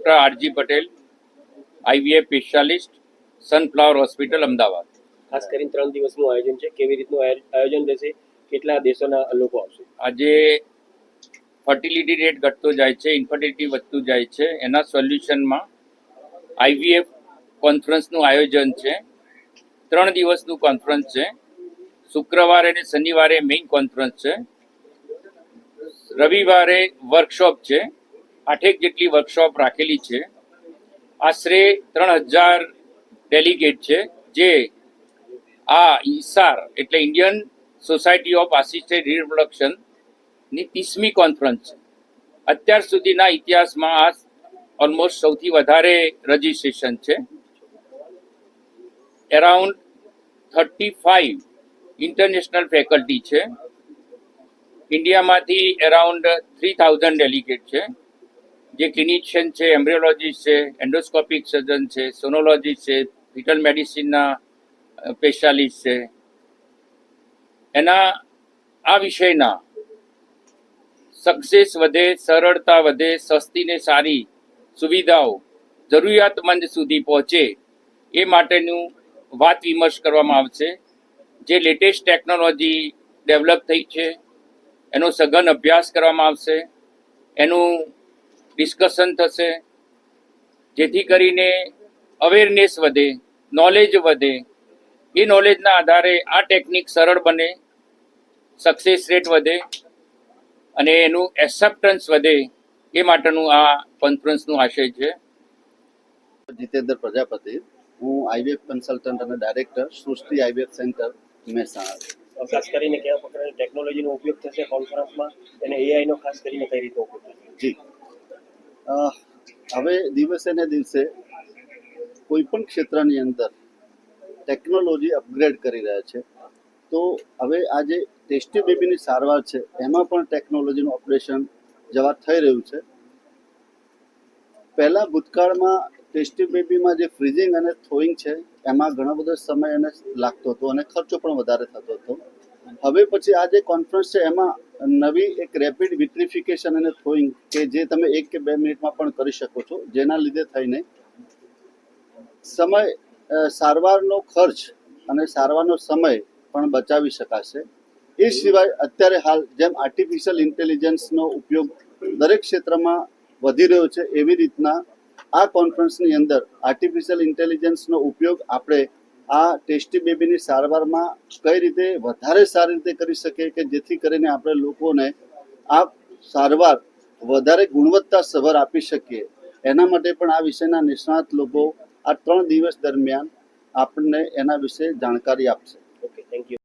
Doctor R G Patel, IVF specialist, sunflower hospital, Ahmedabad. ખાસ કરીને 3 દિવસનું આયોજન છે, કેવી રીતનું આયોજન રહેશે, કેટલા દેશોના લોકો આવશે? આજે ફર્ટિલિટી રેટ ઘટતો જાય છે, ઇન્ફર્ટિલિટી વધતું જાય છે, એના સોલ્યુશનમાં IVF કોન્ફરન્સનું આયોજન છે. 3 દિવસનું કોન્ફરન્સ છે. શુક્રવારે અને શનિવારે મેઇન કોન્ફરન્સ છે. રવિવારે વર્કશોપ છે. 8 જેટલી વર્કશોપ રાખેલી છે. આશરે 3000 ડેલિગેટ છે, જે આ ISAR એટલે ઇન્ડિયન સોસાયટી ઓફ આસિસ્ટેડ રિપ્રોડક્શનની 30મી કોન્ફરન્સ છે. અત્યાર સુધીના ઇતિહાસમાં આ ઓલમોસ્ટ સૌથી વધારે રજિસ્ટ્રેશન છે. એરાઉન્ડ 35 ઇન્ટરનેશનલ ફેકલ્ટી છે. ઇન્ડિયામાંથી એરાઉન્ડ 3000 ડેલિગેટ છે, જે ક્લિનિશિયન છે, એમ્બ્રિયોલોજીસ્ટ છે, એન્ડોસ્કોપિક સર્જન છે, સોનોલોજીસ્ટ છે, ફિટલ મેડિસિનના સ્પેશિયાલિસ્ટ છે. એના આ વિષયના સક્સેસ વધે, સરળતા વધે, સસ્તી ને સારી સુવિધાઓ જરૂરિયાતમંદ સુધી પહોંચે એ માટેનું વાત વિમર્શ કરવામાં આવશે. જે લેટેસ્ટ ટેકનોલોજી ડેવલપ થઈ છે એનો સઘન અભ્યાસ કરવામાં આવશે, એનું ડિસ્કશન થશે, જેથી કરીને અવેરનેસ વધે, નોલેજ વધે. એ નોલેજના આધારે આ ટેકનિક સરળ બને, સક્સેસ રેટ વધે અને એનું એક્સેપ્ટન્સ વધે. એ માટેનું આ કોન્ફરન્સનું આશય છે. જીતેન્દ્ર પ્રજાપતિ, હું IVF કન્સલ્ટન્ટ અને ડાયરેક્ટર સૃષ્ટિ IVF સેન્ટર મહેસાણા. ખાસ કરીને કેવા પ્રકારની ટેકનોલોજીનો ઉપયોગ થશે કોન્ફરન્સમાં અને AI નો ખાસ કરીને કઈ રીતે ઉપયોગ થશે? જી, હવે દિવસે ને દિવસે કોઈ પણ ક્ષેત્રની અંદર ટેકનોલોજી અપગ્રેડ કરી રહ્યા છે. તો હવે આ જે ટેસ્ટી બેબીની સારવાર છે એમાં પણ ટેકનોલોજીનું અપડેશન જવા થઈ રહ્યું છે. પહેલાં ભૂતકાળમાં ટેસ્ટી બેબીમાં જે ફ્રીઝિંગ અને થોઈંગ છે એમાં ઘણો બધો સમય એને લાગતો હતો અને ખર્ચો પણ વધારે થતો હતો. હવે પછી આ જે કોન્ફરન્સ છે એમાં નવી એક રેપિડ વિટ્રિફિકેશન અને થોઈંગ કે જે તમે 1 કે 2 મિનિટમાં પણ કરી શકો છો, જેના લીધે થઈને સમય, સારવારનો ખર્ચ અને સારવારનો સમય પણ બચાવી શકાશે. એ સિવાય અત્યારે હાલ જેમ આર્ટિફિશિયલ ઇન્ટેલિજન્સનો ઉપયોગ દરેક ક્ષેત્રમાં વધી રહ્યો છે, એવી રીતના આ કોન્ફરન્સની અંદર આર્ટિફિશિયલ ઇન્ટેલિજન્સનો ઉપયોગ આપણે આ ટેસ્ટી બેબીની સારવારમાં કઈ રીતે વધારે સારી રીતે કરી શકીએ કે જેથી કરીને આપણે લોકોને આ સારવાર વધારે ગુણવત્તાસભર આપી શકીએ. એના માટે પણ આ વિષયના નિષ્ણાત લોકો આ 3 દિવસ દરમિયાન આપણને એના વિશે જાણકારી આપશે. Okay, thank you.